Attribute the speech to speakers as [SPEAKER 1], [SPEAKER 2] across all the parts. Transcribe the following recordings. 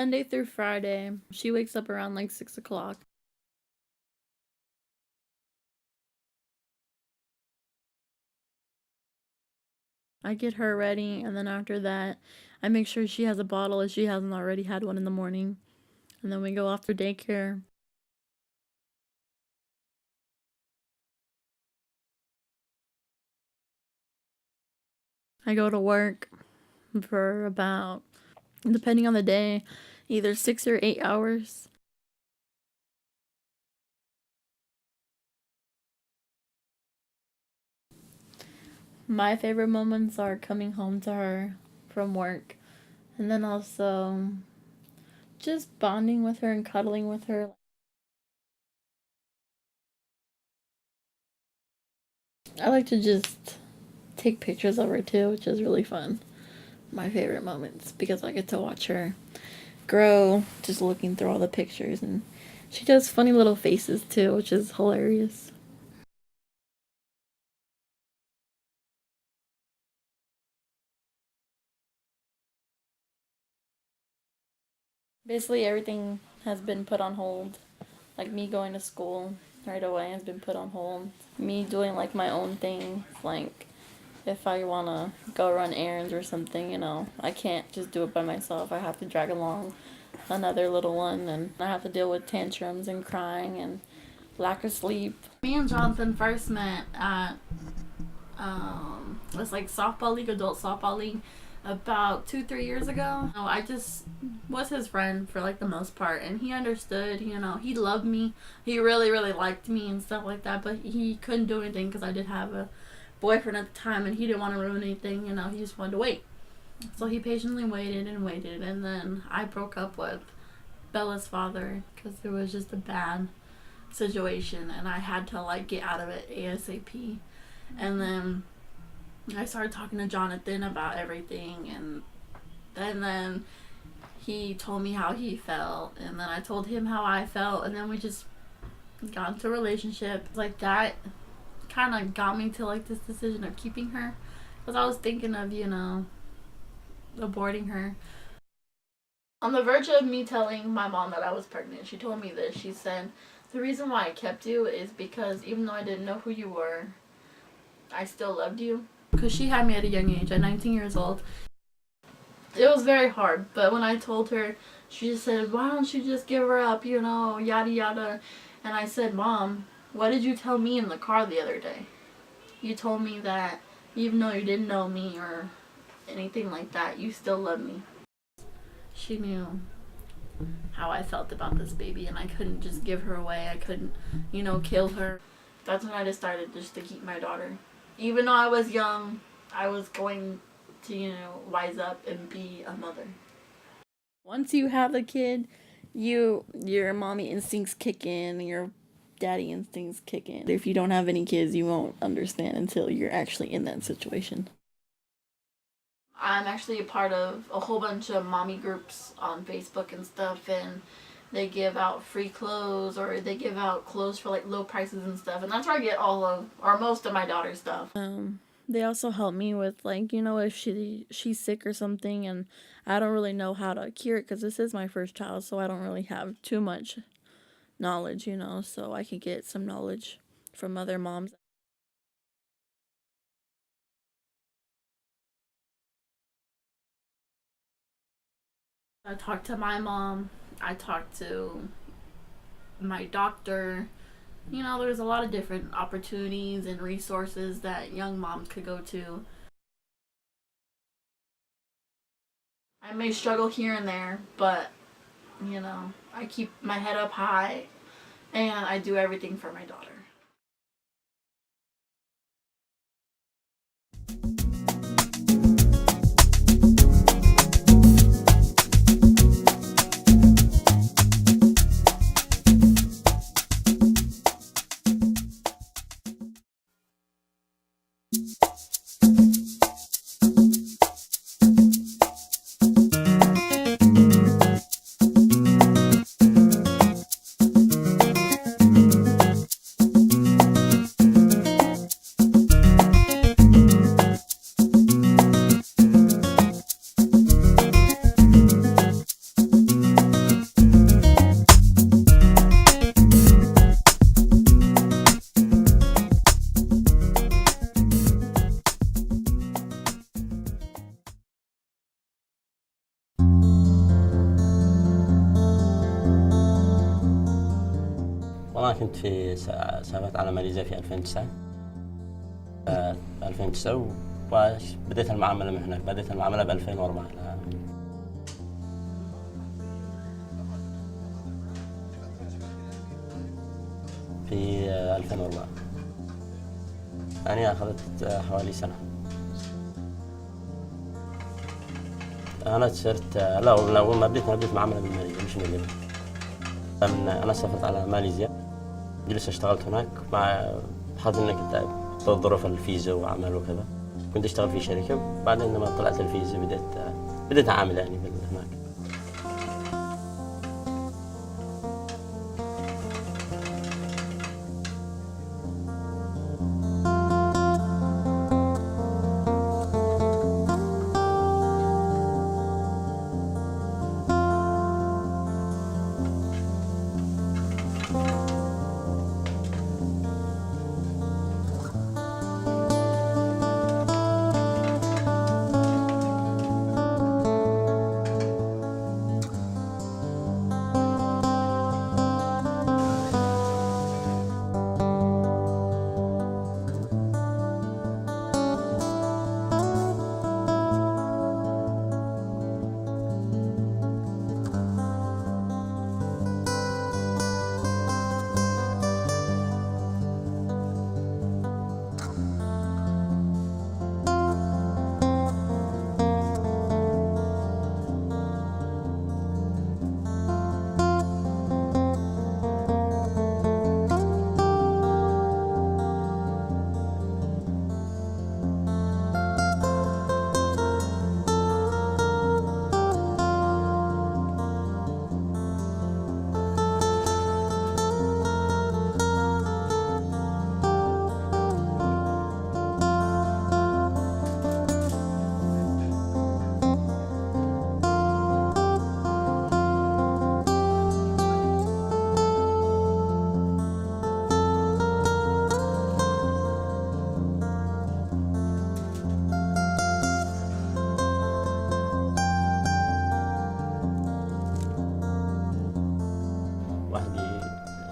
[SPEAKER 1] Monday through Friday. She wakes up around like 6 o'clock. I get her ready, and then after that, I make sure she has a bottle if she hasn't already had one in the morning. And then we go off to daycare. I go to work for about, depending on the day, either 6 or 8 hours. My favorite moments are coming home to her from work, and then also just bonding with her and cuddling with her. I like to just take pictures of her too, which is really fun. My favorite moments because I get to watch her grow just looking through all the pictures, and she does funny little faces too, which is hilarious. Basically, everything has been put on hold. Like me going to school right away has been put on hold. Me doing like my own thing, like if I want to go run errands or something, I can't just do it by myself. I have to drag along another little one, and I have to deal with tantrums and crying and lack of sleep. Me and Jonathan first met at it was like softball league, adult softball league, about 2-3 years ago. I just was his friend for like the most part, and he understood. He loved me. He really, really liked me and stuff like that. But he couldn't do anything because I did have a boyfriend at the time, and he didn't want to ruin anything. He just wanted to wait. So he patiently waited and waited, and then I broke up with Bella's father because it was just a bad situation, and I had to like get out of it ASAP. And then I started talking to Jonathan about everything, and then he told me how he felt, and then I told him how I felt, and then we just got into a relationship. Like that kind of got me to like this decision of keeping her, because I was thinking of aborting her. On the verge of me telling my mom that I was pregnant, she told me this. She said, the reason why I kept you is because even though I didn't know who you were, I still loved you. Because she had me at a young age, at 19 years old. It was very hard, but when I told her, she just said, why don't you just give her up, yada yada. And I said, Mom, what did you tell me in the car the other day? You told me that even though you didn't know me or anything like that, you still loved me. She knew how I felt about this baby, and I couldn't just give her away. I couldn't, kill her. That's when I decided just to keep my daughter. Even though I was young, I was going to, wise up and be a mother. Once you have a kid, your mommy instincts kick in, your daddy instincts kick in. If you don't have any kids, you won't understand until you're actually in that situation. I'm actually a part of a whole bunch of mommy groups on Facebook and stuff, and they give out free clothes, or they give out clothes for like low prices and stuff, and that's where I get all of, or most of my daughter's stuff. They also help me with like, if she's sick or something, and I don't really know how to cure it because this is my first child, so I don't really have too much knowledge, so I could get some knowledge from other moms. I talked to my mom. I talked to my doctor. There's a lot of different opportunities and resources that young moms could go to. I may struggle here and there, but, I keep my head up high, and I do everything for my daughter.
[SPEAKER 2] أنا كنت في سافرت على ماليزيا في 2009. 2009 وبديت المعاملة من هناك. بديت المعاملة ب2004. في 2004 يعني أخذت حوالي سنة. أنا صرت لا أول ما بديت معاملة من ماليزيا مش من الليبيا. أنا سافرت على ماليزيا، جلست اشتغلت هناك مع بحيث إني كنت ظروف الفيزا وعمل وكذا. كنت أشتغل في شركة، بعدين لما طلعت الفيزا بديت أعامل يعني هناك.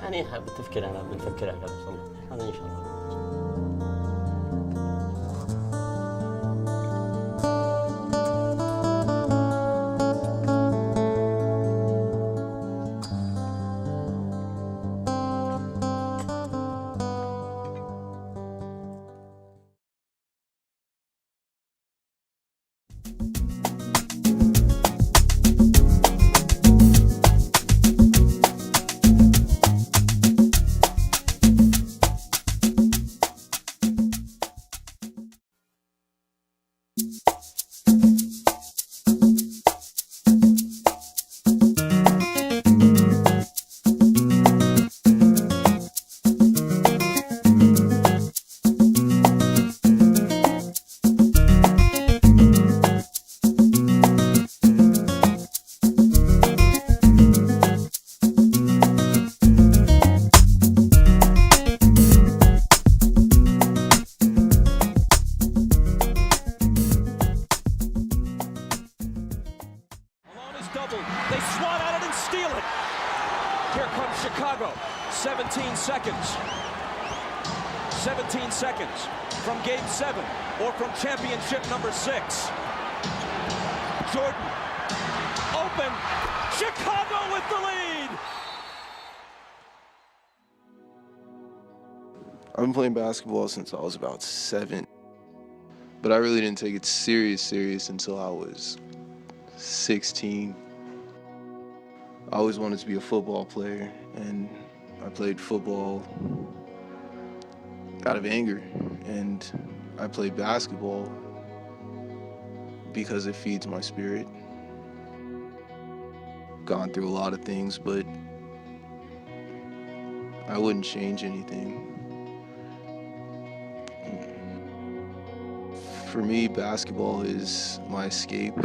[SPEAKER 2] يعني بالتفكير أنا بنفكر هكذا هذا إن شاء الله.
[SPEAKER 3] They swat at it and steal it. Here comes Chicago. 17 seconds. 17 seconds from game 7 or from championship number 6. Jordan open. Chicago with the lead.
[SPEAKER 4] I've been playing basketball since I was about 7, but I really didn't take it serious until I was 16. I always wanted to be a football player, and I played football out of anger, and I played basketball because it feeds my spirit. Gone through a lot of things, but I wouldn't change anything. For me, basketball is my escape.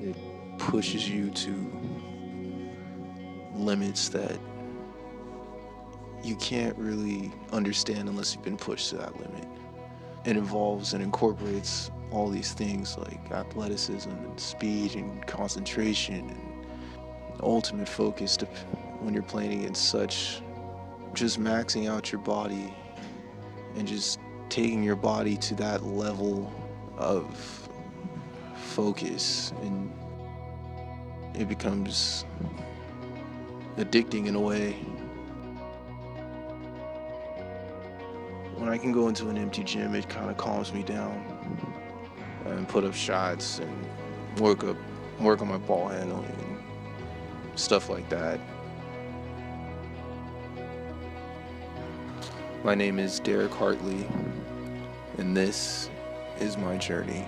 [SPEAKER 4] It pushes you to limits that you can't really understand unless you've been pushed to that limit. It involves and incorporates all these things like athleticism and speed and concentration and ultimate focus when you're playing against such just maxing out your body and just taking your body to that level of focus, and it becomes addicting in a way. When I can go into an empty gym, it kind of calms me down and put up shots and work on my ball handling and stuff like that. My name is Derek Hartley, and this is my journey.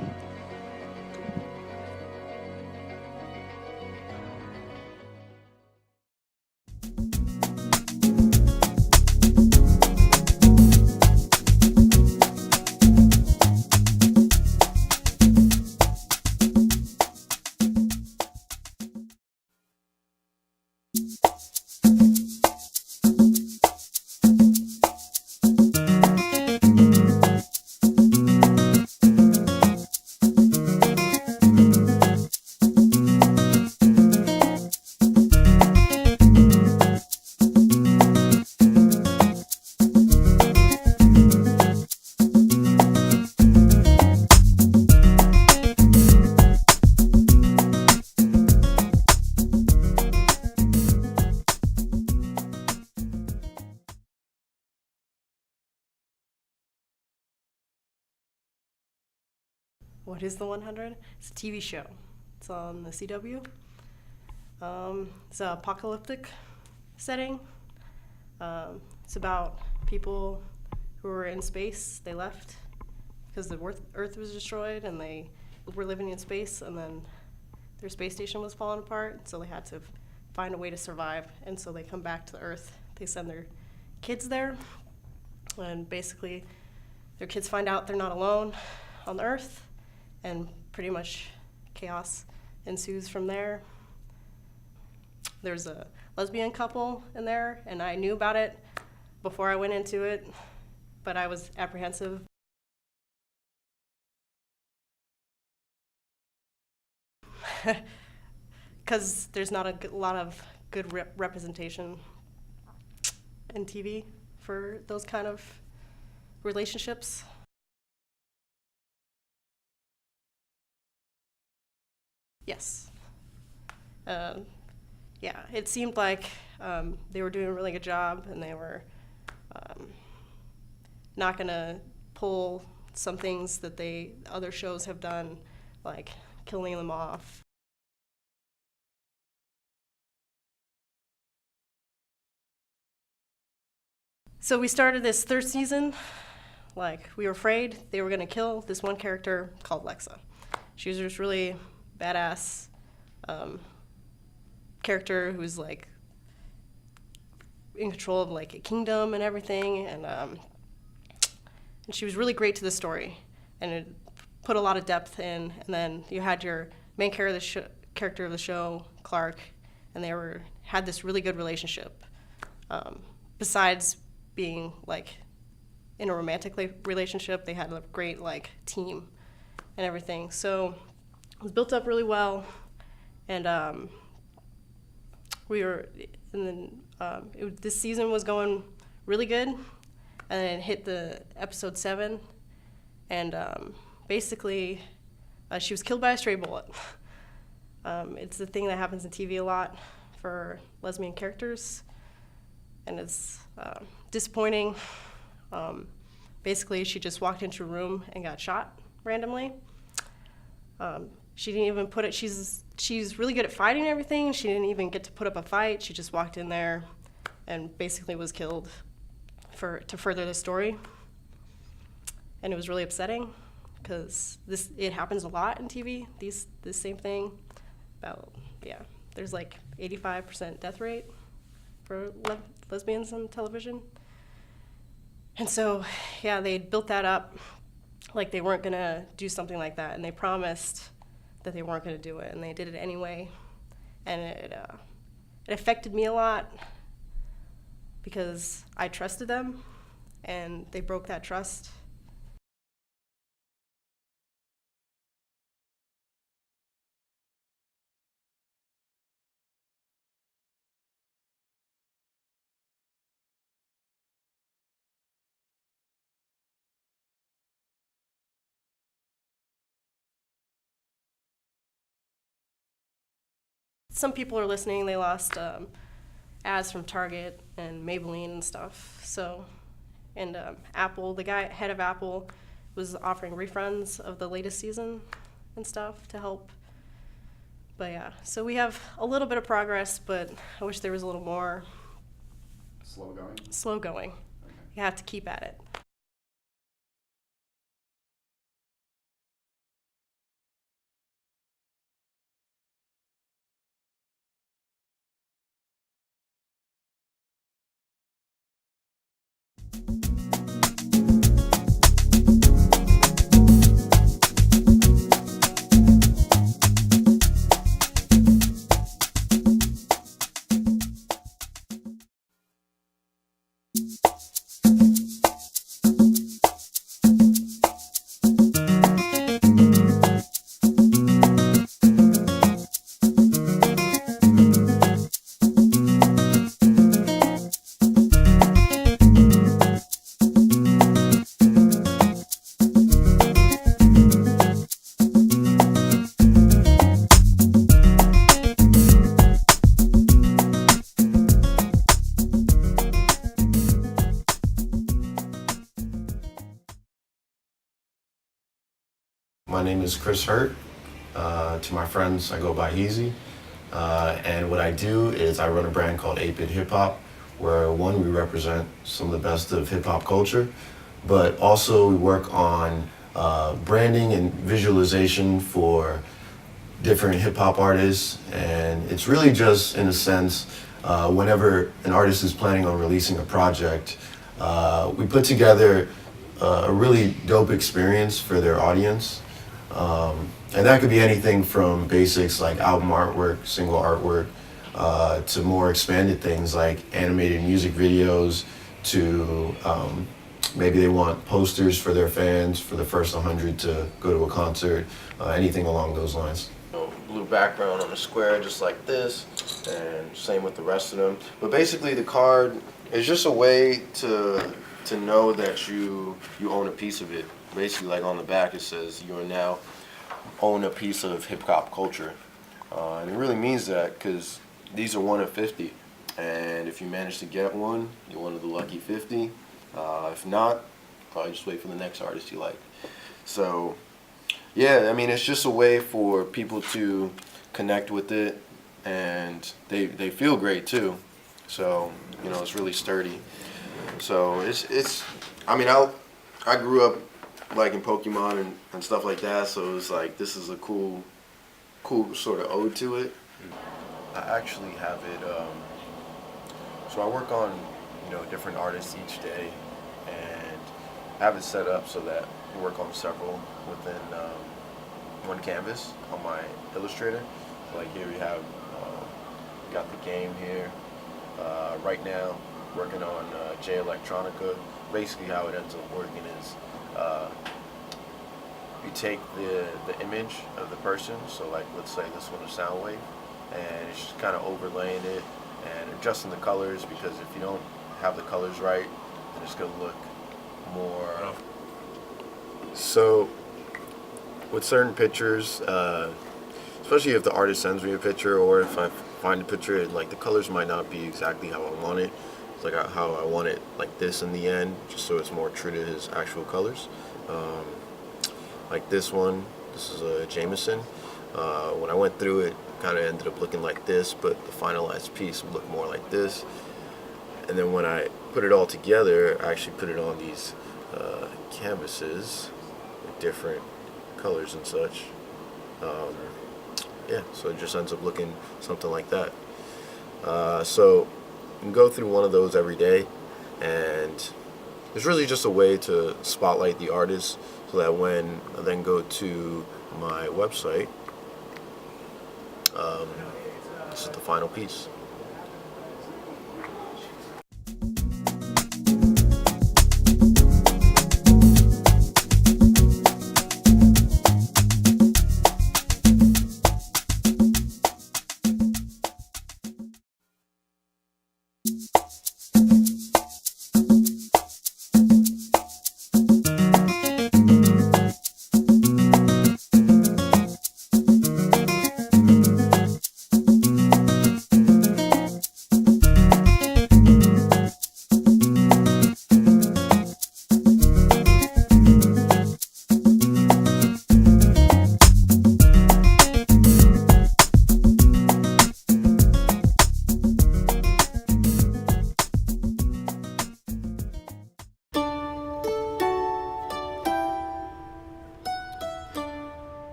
[SPEAKER 5] What is The 100? It's a TV show. It's on the CW. It's an apocalyptic setting. It's about people who were in space. They left because the Earth was destroyed, and they were living in space, and then their space station was falling apart, so they had to find a way to survive, and so they come back to the Earth. They send their kids there, and basically their kids find out they're not alone on the Earth, and pretty much chaos ensues from there. There's a lesbian couple in there, and I knew about it before I went into it, but I was apprehensive. Because there's not a lot of good representation in TV for those kind of relationships. Yes. Yeah, it seemed like they were doing a really good job, and they were not gonna pull some things that other shows have done, like killing them off. So we started this third season, like we were afraid they were gonna kill this one character called Lexa. She was just really badass character who was like in control of like a kingdom and everything, and she was really great to the story, and it put a lot of depth in. And then you had your main character of the show, Clark, and they had this really good relationship. Besides being like in a romantic relationship, they had a great like team and everything. So it was built up really well, and this season was going really good, and then it hit the episode 7, and basically she was killed by a stray bullet. It's the thing that happens in TV a lot for lesbian characters, and it's disappointing. Basically, she just walked into a room and got shot randomly. She didn't even put it. She's really good at fighting and everything. She didn't even get to put up a fight. She just walked in there and basically was killed to further the story. And it was really upsetting because it happens a lot in TV. This same thing there's like 85% death rate for lesbians on television. And so they built that up like they weren't gonna do something like that, and they promised that they weren't gonna do it, and they did it anyway. And it affected me a lot because I trusted them, and they broke that trust. some people are listening. They lost ads from Target and Maybelline and stuff. So, and Apple, the guy head of Apple, was offering refunds of the latest season and stuff to help. But yeah, so we have a little bit of progress, but I wish there was a little more.
[SPEAKER 6] Slow going?
[SPEAKER 5] Slow going.
[SPEAKER 6] Okay.
[SPEAKER 5] You have to keep at it.
[SPEAKER 7] My name is Chris Hurt. To my friends, I go by Easy. And what I do is I run a brand called 8-Bit Hip Hop, where one, we represent some of the best of hip hop culture, but also we work on branding and visualization for different hip hop artists. And it's really just, in a sense, whenever an artist is planning on releasing a project, we put together a really dope experience for their audience. And that could be anything from basics like album artwork, single artwork, to more expanded things like animated music videos, to maybe they want posters for their fans for the first 100 to go to a concert, anything along those lines. Blue background on a square just like this, and same with the rest of them. But basically the card is just a way to know that you own a piece of it. Basically, like on the back it says you are now own a piece of hip hop culture. And it really means that because these are 1 of 50. And if you manage to get one, you're one of the lucky 50. If not, probably just wait for the next artist you like. So, yeah, I mean, it's just a way for people to connect with it, and they feel great too. So, you know, it's really sturdy. So it's I mean, I grew up liking Pokemon and stuff like that, so it was like, this is a cool sort of ode to it. I actually have it, so I work on, you know, different artists each day, and I have it set up so that we work on several within one canvas on my Illustrator. Like here we have, got the game here. Right now, working on J Electronica. Basically how it ends up working is you take the image of the person, so like let's say this one is Soundwave, and it's just kind of overlaying it and adjusting the colors, because if you don't have the colors right, then it's going to look more... So with certain pictures, especially if the artist sends me a picture, or if I find a picture and like the colors might not be exactly how I want it, it's like how I want it like this in the end, just so it's more true to his actual colors. Like this one, this is a Jameson. When I went through it, kind of ended up looking like this, but the finalized piece would look more like this. And then when I put it all together, I actually put it on these canvases with different colors and such. Yeah, so it just ends up looking something like that. So you can go through one of those every day, and it's really just a way to spotlight the artist, so that when I then go to my website, this is the final piece.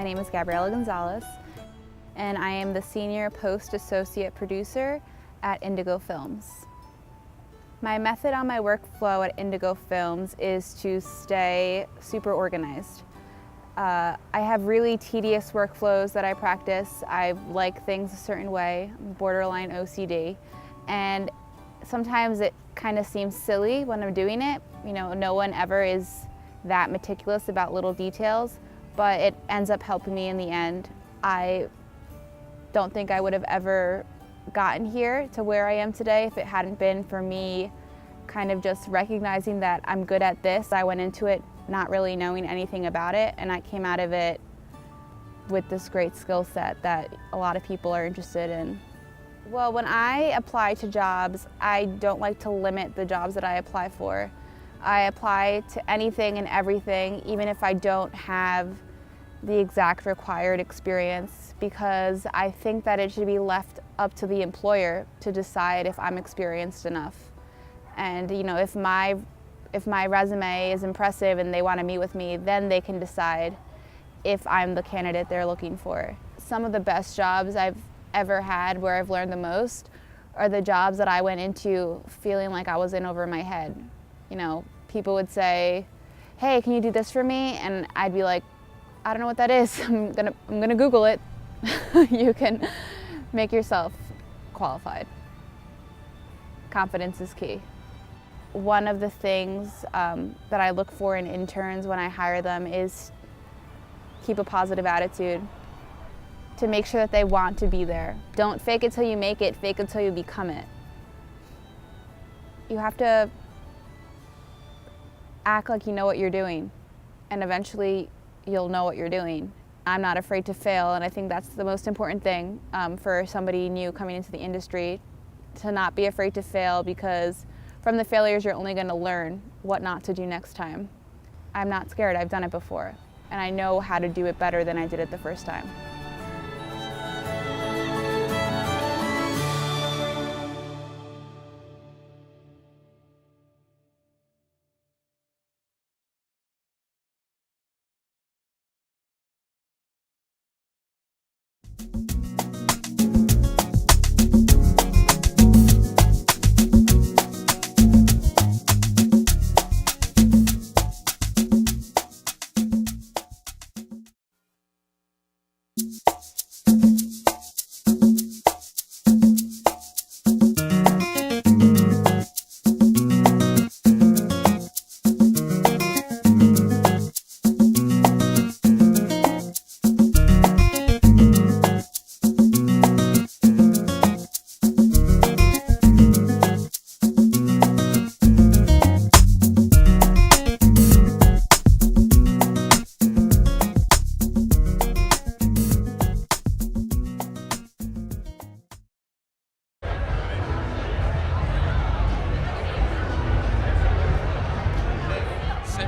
[SPEAKER 8] My name is Gabriela Gonzalez, and I am the Senior Post-Associate Producer at Indigo Films. My method on my workflow at Indigo Films is to stay super organized. I have really tedious workflows that I practice. I like things a certain way, borderline OCD, and sometimes it kind of seems silly when I'm doing it. You know, no one ever is that meticulous about little details, but it ends up helping me in the end. I don't think I would have ever gotten here to where I am today if it hadn't been for me kind of just recognizing that I'm good at this. I went into it not really knowing anything about it, and I came out of it with this great skill set that a lot of people are interested in. Well, when I apply to jobs, I don't like to limit the jobs that I apply for. I apply to anything and everything, even if I don't have the exact required experience, because I think that it should be left up to the employer to decide if I'm experienced enough. And you know, if my resume is impressive and they want to meet with me, then they can decide if I'm the candidate they're looking for. Some of the best jobs I've ever had, where I've learned the most, are the jobs that I went into feeling like I was in over my head. You know, people would say, "Hey, can you do this for me?" And I'd be like, "I don't know what that is. I'm gonna Google it." You can make yourself qualified. Confidence is key. One of the things that I look for in interns when I hire them is keep a positive attitude, to make sure that they want to be there. Don't fake it till you make it, fake it till you become it. You have to act like you know what you're doing, and eventually you'll know what you're doing. I'm not afraid to fail, and I think that's the most important thing for somebody new coming into the industry, to not be afraid to fail, because from the failures you're only going to learn what not to do next time. I'm not scared, I've done it before, and I know how to do it better than I did it the first time.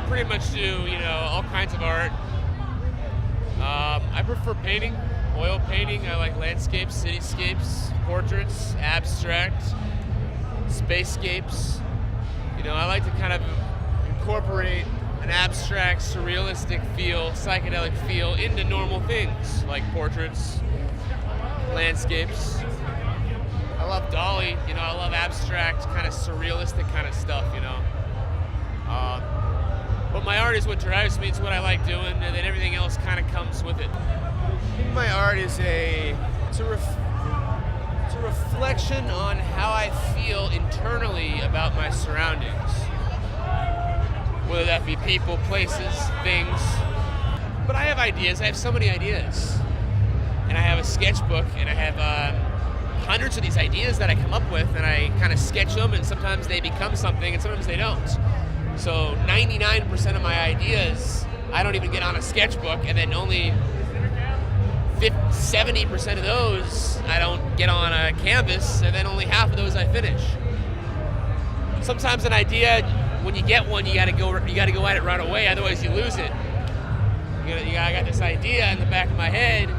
[SPEAKER 9] Pretty much do, all kinds of art. I prefer painting, oil painting. I like landscapes, cityscapes, portraits, abstract, spacescapes. I like to kind of incorporate an abstract, surrealistic feel, psychedelic feel into normal things like portraits, landscapes. I love Dali, I love abstract, kind of surrealistic kind of stuff, But my art is what drives me, it's what I like doing, and then everything else kind of comes with it. I think my art is it's a reflection on how I feel internally about my surroundings. Whether that be people, places, things. But I have ideas, I have so many ideas. And I have a sketchbook, and I have hundreds of these ideas that I come up with, and I kind of sketch them, and sometimes they become something, and sometimes they don't. So 99% of my ideas, I don't even get on a sketchbook, and then only 70% of those I don't get on a canvas, and then only half of those I finish. Sometimes an idea, when you get one, you gotta go at it right away, otherwise you lose it. I got this idea in the back of my head,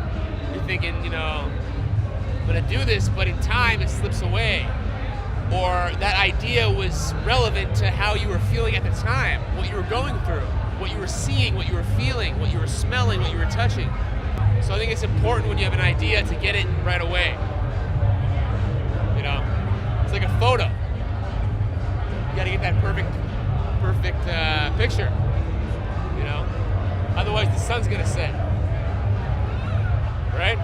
[SPEAKER 9] you're thinking, I'm gonna do this, but in time it slips away. Or that idea was relevant to how you were feeling at the time, what you were going through, what you were seeing, what you were feeling, what you were smelling, what you were touching. So I think it's important when you have an idea to get it right away. You know, it's like a photo. You got to get that perfect picture. You know, otherwise the sun's gonna set. Right?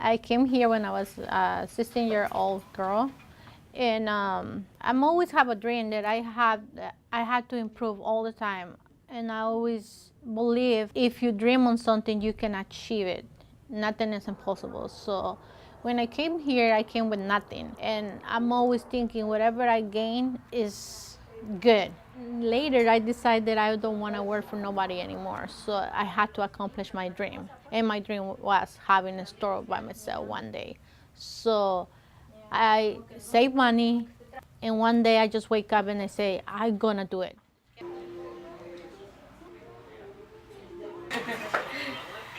[SPEAKER 10] I came here when I was a 16-year-old girl, and I'm always have a dream that I had to improve all the time, and I always believe if you dream on something, you can achieve it. Nothing is impossible. So when I came here, I came with nothing, and I'm always thinking whatever I gain is good. Later, I decided I don't want to work for nobody anymore, so I had to accomplish my dream. And my dream was having a store by myself one day. So I saved money, and one day I just wake up and I say, I'm gonna do it.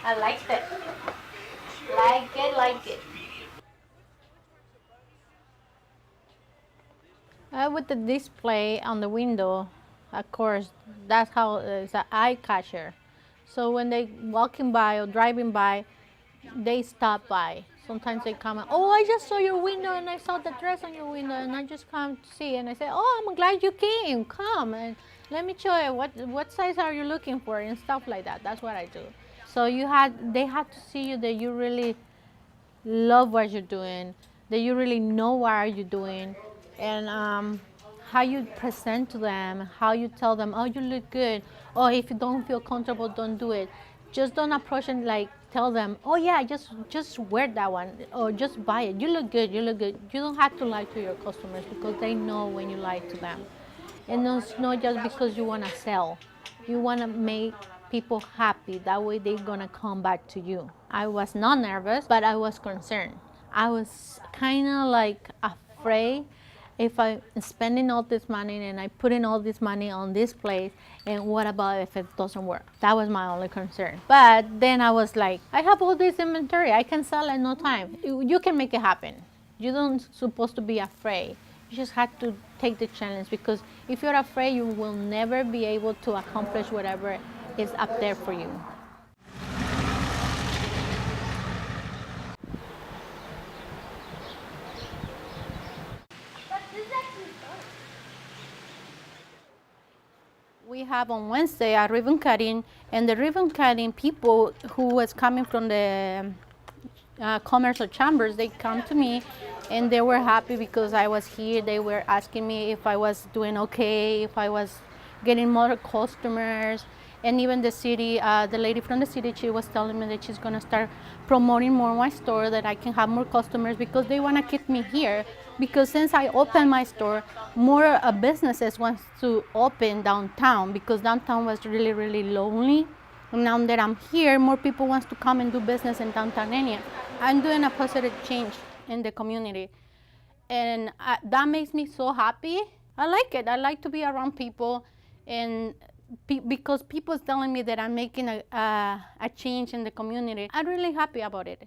[SPEAKER 11] I liked it. Like it.
[SPEAKER 10] With the display on the window, of course, that's how it's an eye catcher. So when they walking by or driving by, they stop by. Sometimes they come and, oh, I just saw your window and I saw the dress on your window and I just come to see. And I say, oh, I'm glad you came. Come and let me show you what size are you looking for and stuff like that. That's what I do. So they have to see you that you really love what you're doing, that you really know what are you doing, and how you present to them, how you tell them, oh, you look good. Oh, if you don't feel comfortable, don't do it. Just don't approach and like tell them, oh yeah, just wear that one or just buy it. You look good, you look good. You don't have to lie to your customers because they know when you lie to them. And it's not just because you want to sell. You want to make people happy. That way they're going to come back to you. I was not nervous, but I was concerned. I was kind of like afraid if I'm spending all this money and I put in all this money on this place, and what about if it doesn't work? That was my only concern. But then I was like, I have all this inventory. I can sell in no time. You can make it happen. You don't supposed to be afraid. You just have to take the challenge, because if you're afraid, you will never be able to accomplish whatever is up there for you. We have on Wednesday a ribbon cutting, and the ribbon cutting people who was coming from the commercial chambers, they come to me and they were happy because I was here. They were asking me if I was doing okay, if I was getting more customers. And even the city, the lady from the city, she was telling me that she's gonna start promoting more my store, that I can have more customers, because they wanna keep me here. Because since I opened my store, more businesses want to open downtown, because downtown was really, really lonely. And now that I'm here, more people want to come and do business in downtown area. I'm doing a positive change in the community. And that makes me so happy. I like it. I like to be around people, and because people's telling me that I'm making a change in the community. I'm really happy about it.